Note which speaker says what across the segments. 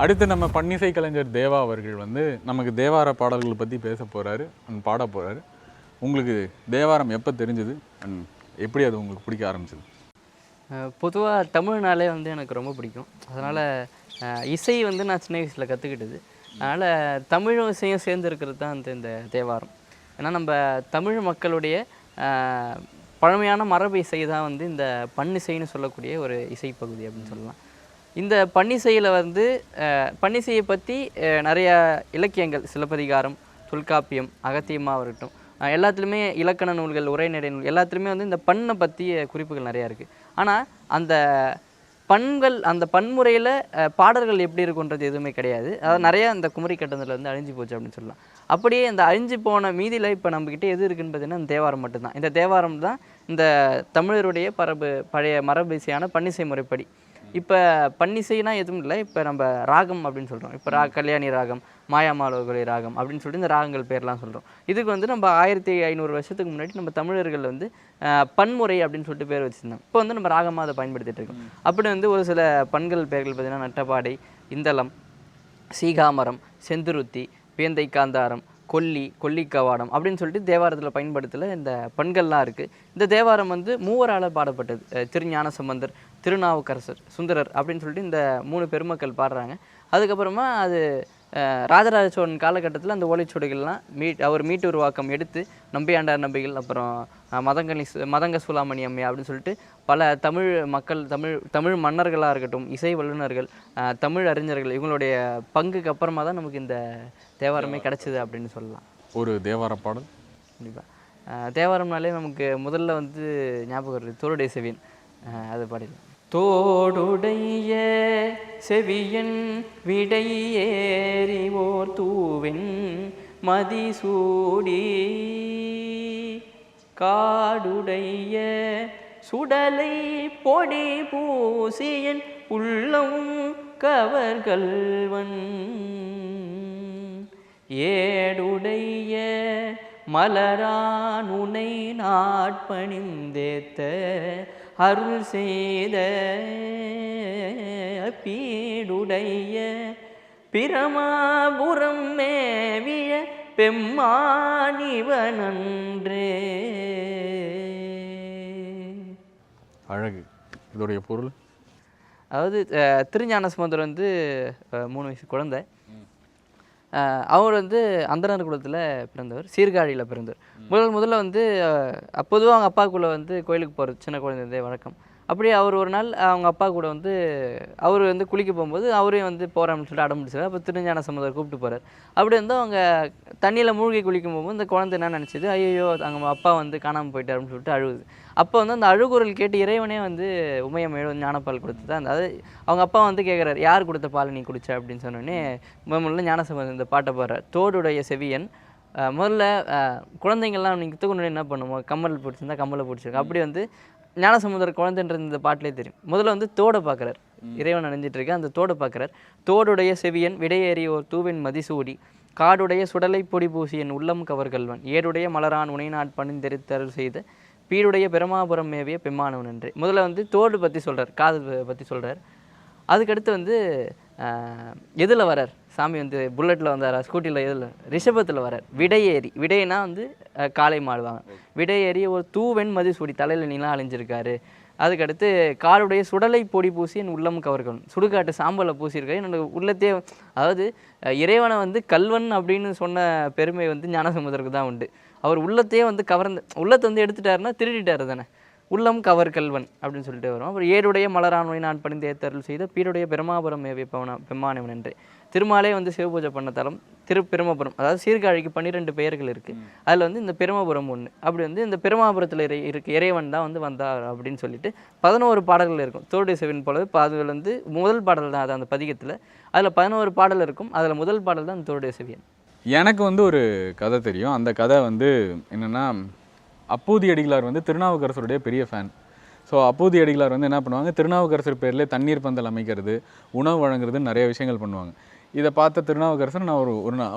Speaker 1: அடுத்து நம்ம பன்னிசை கலைஞர் தேவா அவர்கள் வந்து நமக்கு தேவார பாடல்கள் பற்றி பேச போகிறாரு அண்ட் பாட போகிறாரு. உங்களுக்கு தேவாரம் எப்போ தெரிஞ்சது அண்ட் எப்படி அது உங்களுக்கு பிடிக்க ஆரம்பிச்சது?
Speaker 2: பொதுவாக தமிழ்னாலே வந்து எனக்கு ரொம்ப பிடிக்கும். அதனால் இசை வந்து நான் சின்ன வயசில் கற்றுக்கிட்டது. அதனால் தமிழும் இசையும் சேர்ந்து இருக்கிறது தான் வந்து இந்த தேவாரம். ஏன்னா நம்ம தமிழ் மக்களுடைய பழமையான மரபு இசை தான் வந்து இந்த பன்னிசைன்னு சொல்லக்கூடிய ஒரு இசைப்பகுதி அப்படின்னு சொல்லலாம். இந்த பன்னிசையில் வந்து பன்னிசையை பற்றி நிறையா இலக்கியங்கள், சிலப்பதிகாரம், தொல்காப்பியம், அகத்தியமாக இருக்கட்டும், எல்லாத்துலேயுமே இலக்கண நூல்கள், உரைநடை நூல் எல்லாத்துலேயுமே வந்து இந்த பண்ணை பற்றிய குறிப்புகள் நிறையா இருக்குது. ஆனால் அந்த பண்கள், அந்த பன்முறையில் பாடல்கள் எப்படி இருக்குன்றது எதுவுமே கிடையாது. அதாவது நிறையா இந்த குமரி கட்டத்தில் வந்து அழிஞ்சு போச்சு அப்படின்னு சொல்லலாம். அப்படியே இந்த அழிஞ்சு போன மீதியில் இப்போ நம்மக்கிட்ட எது இருக்குன்னு பார்த்தீங்கன்னா இந்த தேவாரம் மட்டும்தான். இந்த தேவாரம் தான் இந்த தமிழருடைய பழைய மரபு இசையான பன்னிசை முறைப்படி. இப்போ பன்னிசைனா எதுவும் இல்லை, இப்போ நம்ம ராகம் அப்படின்னு சொல்கிறோம். இப்போ கல்யாணி ராகம், மாயாமாலோகலை ராகம் அப்படின்னு சொல்லிட்டு இந்த ராகங்கள் பேர்லாம் சொல்கிறோம். இதுக்கு வந்து நம்ம 1500 வருஷத்துக்கு முன்னாடி நம்ம தமிழர்கள் வந்து பன்முறை அப்படின்னு சொல்லிட்டு பேர் வச்சுருந்தோம். இப்போ வந்து நம்ம ராகமாக அதை பயன்படுத்திகிட்டு இருக்கோம். அப்படி வந்து ஒரு சில பண்கள் பேர்கள் பார்த்திங்கன்னா நட்டப்பாடை, இந்தளம், சீகாமரம், செந்துருத்தி, பேந்தை காந்தாரம், கொல்லிக்கவாடம் அப்படின்னு சொல்லிட்டு தேவாரத்தில் பயன்படுத்தல இந்த பண்கள்லாம் இருக்குது. இந்த தேவாரம் வந்து மூவரால் பாடப்பட்டது. திருஞான சம்பந்தர், திருநாவுக்கரசர், சுந்தரர் அப்படின்னு சொல்லிட்டு இந்த 3 பெருமக்கள் பாடுறாங்க. அதுக்கப்புறமா அது ராஜராஜ சோழன் காலகட்டத்தில் அந்த ஓலைச்சுவடிகள்லாம் அவர் மீட்டு உருவாக்கம் எடுத்து நம்பியாண்டார் நம்பிகள், அப்புறம் மதங்க சூலாமணி அம்மையா அப்படின்னு சொல்லிட்டு பல தமிழ் மக்கள், தமிழ் மன்னர்களாக இருக்கட்டும், இசை வல்லுநர்கள், தமிழ் அறிஞர்கள், இவங்களுடைய பங்குக்கு அப்புறமா தான் நமக்கு இந்த தேவாரமே கிடச்சிது அப்படின்னு சொல்லலாம். ஒரு தேவார பாடல் கண்டிப்பாக. தேவாரம்னாலே நமக்கு முதல்ல வந்து ஞாபகம் வருது தோடுடைய செவியன். அது பாடலாம். தோடுடைய செவியன் விடை ஏறிவோர் தூவின் மதிசூடி காடுடைய சுடலை பொடி பூசியன் உள்ளம் கவர்கள்வன் ஏடுடைய மலரானுனை நாட்பணிந்தேத்த அருள் செய்த பீடுடைய பிரமாபுரம் மேவிய பெம்மானிவனன்றே.
Speaker 1: அழகு. இதோடைய பொருள்
Speaker 2: அதாவது திருஞான சம்பந்தர் வந்து 3 வயசு குழந்தை. அவர் வந்து அந்தனர் குலத்தில் பிறந்தவர், சீர்காழியில் பிறந்தவர். முதல்ல வந்து பொதுவாக அவங்க அப்பாக்குள்ளே வந்து கோயிலுக்கு போகிறது சின்ன குழந்தை வழக்கம். அப்படியே அவர் ஒரு நாள் அவங்க அப்பா கூட வந்து அவர் வந்து குளிக்க போகும்போது அவரையும் வந்து போகிறான்னு சொல்லிட்டு அடம் பிடிச்சார். அப்போ திருஞான சம்பந்தர் கூப்பிட்டு போகிறார். அப்படி வந்து அவங்க தண்ணியில் மூழ்கி குளிக்கும் போகும்போது இந்த குழந்தை என்ன நினச்சிது, ஐயோ அவங்க அப்பா வந்து காணாமல் போயிட்டார் அப்படின்னு சொல்லிட்டு அழுகுது. அப்போ வந்து அந்த அழுகுரல் கேட்டு இறைவனே வந்து உமையம்மையோட ஞானப்பால் கொடுத்து தான் அதாவது அவங்க அப்பா வந்து கேட்குறாரு, யார் கொடுத்த பால் நீ குடிச்ச அப்படின்னு சொன்னோடனே முதல்ல ஞானசம்பந்தர் இந்த பாட்டை பாடுறார். தோடுடைய செவியன். முதல்ல குழந்தைங்கள்லாம் நீங்கள் தூக்கணும் என்ன பண்ணுவோம், கம்மல் பிடிச்சிருந்தா கம்மலை பிடிச்சிருக்கோம். அப்படி வந்து ஞானசம்பந்தர் குழந்தைன்றது இந்த பாட்டிலே தெரியும். முதல்ல வந்து தோடை பார்க்குறார், இறைவன் அணிஞ்சிட்டு இருக்க அந்த தோடை பார்க்குறார். தோடுடைய செவியன் விடையேறி ஓர் தூவின் மதிசூடி காடுடைய சுடலை பொடி பூசியன் உள்ளம் கவர்கள்வன் ஏடுடைய மலரான் உனைநாட் பணிந்தெரித்தருள் செய்த பீடுடைய பிரமாபுரம் மேவிய பெம்மானவன் என்று. முதல்ல வந்து தோடு பற்றி சொல்கிறார், காது பற்றி சொல்கிறார். அதுக்கடுத்து வந்து எதில் வரார் சாமி வந்து புல்லட்டில் வந்தாரா, ஸ்கூட்டியில், எதில், ரிஷபத்தில் வரார். விடைனா வந்து காளை மாடுவாங்க. விடையேறி ஒரு தூவெண் மதிசூடி தலையில் நீலாம் அழிஞ்சிருக்காரு. அதுக்கடுத்து காடுடைய சுடலை பொடி பூசி என் உள்ளம் கவர்கள், சுடுகாட்டு சாம்பலை பூசியிருக்காரு என்னோட உள்ளத்தையே. அதாவது இறைவனை வந்து கல்வன் அப்படின்னு சொன்ன பெருமை வந்து ஞானசம்பந்தருக்கு தான் உண்டு. அவர் உள்ளத்தையே வந்து உள்ளத்தை வந்து எடுத்துட்டாருன்னா திருடிட்டாரு தானே. உள்ளம் கவர் கல்வன் அப்படின்னு சொல்லிட்டு வரும். அப்புறம் ஏடுடைய மலரான்மை நான் பணிந்து ஏத்தருள் செய்த பீடுடைய பிரமாபுரம் மேவிய பெம்மானவன் என்று. திருமாலே வந்து சிவபூஜை பண்ண தலம் திருப்பெருமபுரம். அதாவது சீர்காழிக்கு 12 பெயர்கள் இருக்குது. அதில் வந்து இந்த பெருமபுரம் ஒன்று. அப்படி வந்து இந்த பெருமாபுரத்தில் இருக்க இறைவன் தான் வந்து வந்தார் அப்படின்னு சொல்லிட்டு 11 பாடல்கள் இருக்கும். தோடுடைய செவியன் போலவே அதில் வந்து முதல் பாடல் தான் அது அந்த பதிகத்தில். அதில் 11 பாடல் இருக்கும். அதில் முதல் பாடல் தான் தோடுடைய செவியன்.
Speaker 1: எனக்கு வந்து ஒரு கதை தெரியும். அந்த கதை வந்து என்னென்னா, அப்பூதி அடிகளார் வந்து திருநாவுக்கரசருடைய பெரிய ஃபேன். ஸோ அப்பூதி அடிகளார் வந்து என்ன பண்ணுவாங்க, திருநாவுக்கரசர் பேரில் தண்ணீர் பந்தல் அமைக்கிறது, உணவு வழங்குறதுன்னு நிறைய விஷயங்கள் பண்ணுவாங்க. இதை பார்த்த திருநாவுக்கரசர் நான்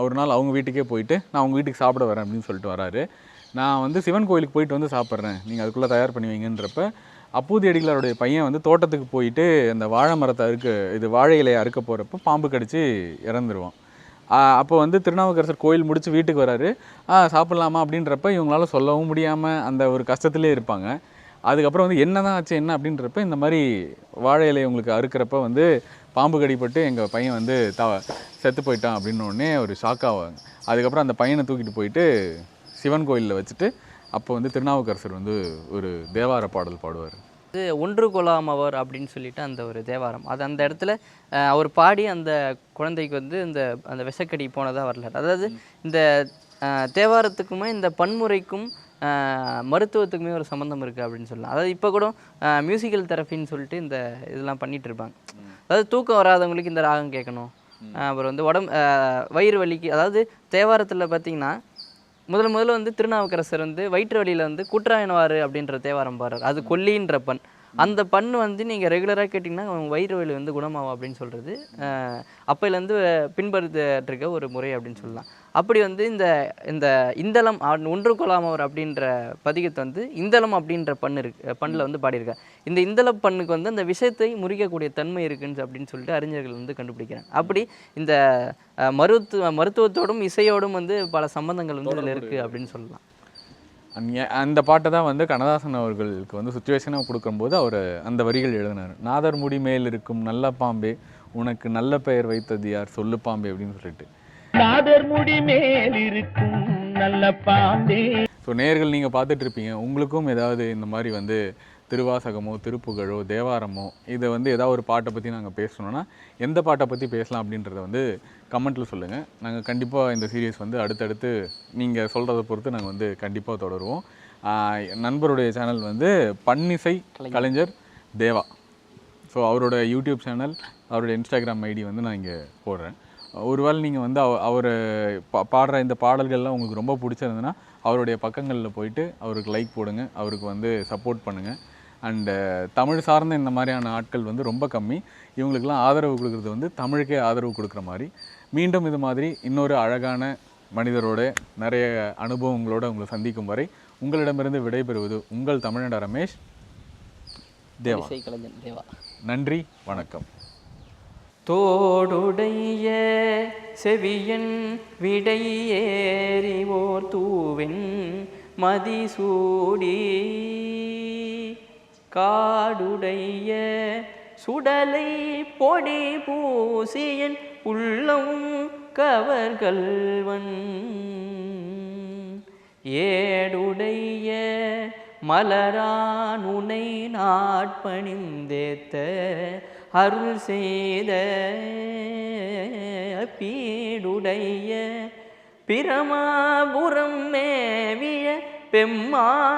Speaker 1: ஒரு நாள் அவங்க வீட்டுக்கே போயிட்டு நான் அவங்க வீட்டுக்கு சாப்பிட வரேன் அப்படின்னு சொல்லிட்டு வராரு. நான் வந்து சிவன் கோயிலுக்கு போயிட்டு வந்து சாப்பிட்றேன், நீங்கள் அதுக்குள்ளே தயார் பண்ணி வைங்கன்றப்ப அப்பூதி அடிகளாருடைய பையன் வந்து தோட்டத்துக்கு போயிட்டு அந்த வாழை மரத்தை வாழை இலையை அறுக்க போகிறப்போ பாம்பு கடிச்சு இறந்துருவான். அப்போ வந்து திருநாவுக்கரசர் கோயில் முடிச்சு வீட்டுக்கு வராரு. சாப்பிட்லாமா அப்படின்றப்ப இவங்களால சொல்லவும் முடியாமல் அந்த ஒரு கஷ்டத்திலே இருப்பாங்க. அதுக்கப்புறம் வந்து என்னதான் ஆச்சு என்ன அப்படின்றப்ப இந்த மாதிரி வாழை இலையை உங்களுக்கு அறுக்கிறப்ப வந்து பாம்பு கடிப்பட்டு எங்கள் பையன் வந்து செத்து போயிட்டான் அப்படின்னோடனே ஒரு ஷாக் ஆவாங்க. அதுக்கப்புறம் அந்த பையனை தூக்கிட்டு போயிட்டு சிவன் கோயிலில் வச்சுட்டு அப்போ வந்து திருநாவுக்கரசர் வந்து ஒரு தேவார பாடல் பாடுவார்.
Speaker 2: இது ஒன்று கொலாமவர் அப்படின்னு சொல்லிட்டு அந்த ஒரு தேவாரம், அது அந்த இடத்துல அவர் பாடி அந்த குழந்தைக்கு வந்து அந்த விஷக்கடி போனதாக வரலாறு. அதாவது இந்த தேவாரத்துக்குமே இந்த பன்முறைக்கும் மருத்துவத்துக்குமே ஒரு சம்மந்தம் இருக்குது அப்படின்னு சொல்லலாம். அதாவது இப்போ கூட மியூசிக்கல் தெரப்பின்னு சொல்லிட்டு இந்த இதெல்லாம் பண்ணிகிட்டு இருப்பாங்க. அதாவது தூக்கம் வராதவங்களுக்கு இந்த ராகம் கேட்கணும். அப்புறம் வந்து வயிறு வலிக்கு, அதாவது தேவாரத்தில் பார்த்திங்கன்னா முதல்ல வந்து திருநாவுக்கரசர் வந்து வயிற்று வலியில் வந்து கூற்றாயனவாறு அப்படின்ற தேவாரம் பாடுறார். அது கொல்லின்ற பண். அந்த பண்ணு வந்து நீங்கள் ரெகுலராக கேட்டிங்கன்னா வயிறு வலி வந்து குணமாகும் அப்படின்னு சொல்கிறது அப்போலேருந்து பின்பற்றிருக்க ஒரு முறை அப்படின்னு சொல்லலாம். அப்படி வந்து இந்த இந்தளம் ஒன்று கொலாமவர் அப்படின்ற பதிகத்தை வந்து இந்தளம் அப்படின்ற பண்ணில் வந்து பாடியிருக்கார். இந்த இந்தளம் பண்ணுக்கு வந்து அந்த விஷயத்தை முறிக்கக்கூடிய தன்மை இருக்குன்னு அப்படின்னு சொல்லிட்டு அறிஞர்கள் வந்து கண்டுபிடிக்கிறாங்க. அப்படி இந்த மருத்துவத்தோடும் இசையோடும் வந்து பல சம்பந்தங்கள் வந்து இதில் இருக்குது அப்படின்னு சொல்லலாம்.
Speaker 1: அந்த பாட்டை தான் வந்து கண்ணதாசன் அவர்களுக்கு வந்து சுச்சுவேஷனாக கொடுக்கும்போது அவர் அந்த வரிகள் எழுதினார். நாதர் முடி மேல் இருக்கும் நல்ல பாம்பே உனக்கு நல்ல பெயர் வைத்தது யார் சொல்லு பாம்பே அப்படின்னு சொல்லிட்டு. நாதர் முடி மேல் இருக்கும் நல்ல பாம்பே. ஸோ நேயர்கள் நீங்கள் பார்த்துட்டு இருப்பீங்க, உங்களுக்கும் ஏதாவது இந்த மாதிரி வந்து திருவாசகமோ திருப்புகழோ தேவாரமோ இதை வந்து ஏதாவது ஒரு பாட்டை பற்றி நாங்கள் பேசணுன்னா எந்த பாட்டை பற்றி பேசலாம் அப்படின்றத வந்து கமெண்ட்டில் சொல்லுங்கள். நாங்கள் கண்டிப்பாக இந்த சீரியஸ் வந்து அடுத்தடுத்து நீங்கள் சொல்கிறத பொறுத்து நாங்கள் வந்து கண்டிப்பாக தொடருவோம். நண்பருடைய சேனல் வந்து பன்னிசை கலைஞர் தேவா. ஸோ அவரோட யூடியூப் சேனல், அவரோட இன்ஸ்டாகிராம் ஐடி வந்து நான் இங்கே போடுறேன். ஒருவேளை நீங்கள் வந்து அவர் பாடுற இந்த பாடல்கள்லாம் உங்களுக்கு ரொம்ப பிடிச்சிருந்ததுன்னா அவருடைய பக்கங்களில் போயிட்டு அவருக்கு லைக் போடுங்க, அவருக்கு வந்து சப்போர்ட் பண்ணுங்கள். அண்டு தமிழ் சார்ந்த இந்த மாதிரியான ஆட்கள் வந்து ரொம்ப கம்மி. இவங்களுக்கெல்லாம் ஆதரவு கொடுக்குறது வந்து தமிழுக்கே ஆதரவு கொடுக்குற மாதிரி. மீண்டும் இது மாதிரி இன்னொரு அழகான மனிதரோட நிறைய அனுபவங்களோடு உங்களை சந்திக்கும் வரை உங்களிடமிருந்து விடைபெறுவது உங்கள் தமிழண்ட ரமேஷ் தேவா. நன்றி, வணக்கம்.
Speaker 2: தோடுடைய செவியன் விடை ஏறிவோர் தூவென் மதிசூடி காடுடைய சுடலை பொடி பூசியன் உள்ளம் கவர்கள்வன் ஏடுடைய மலரான் உனை நாட்பணிந்தேத்த அருள் செய்த பீடுடைய பிரமாபுரம் மேவிய பெம்மானிவனன்றே.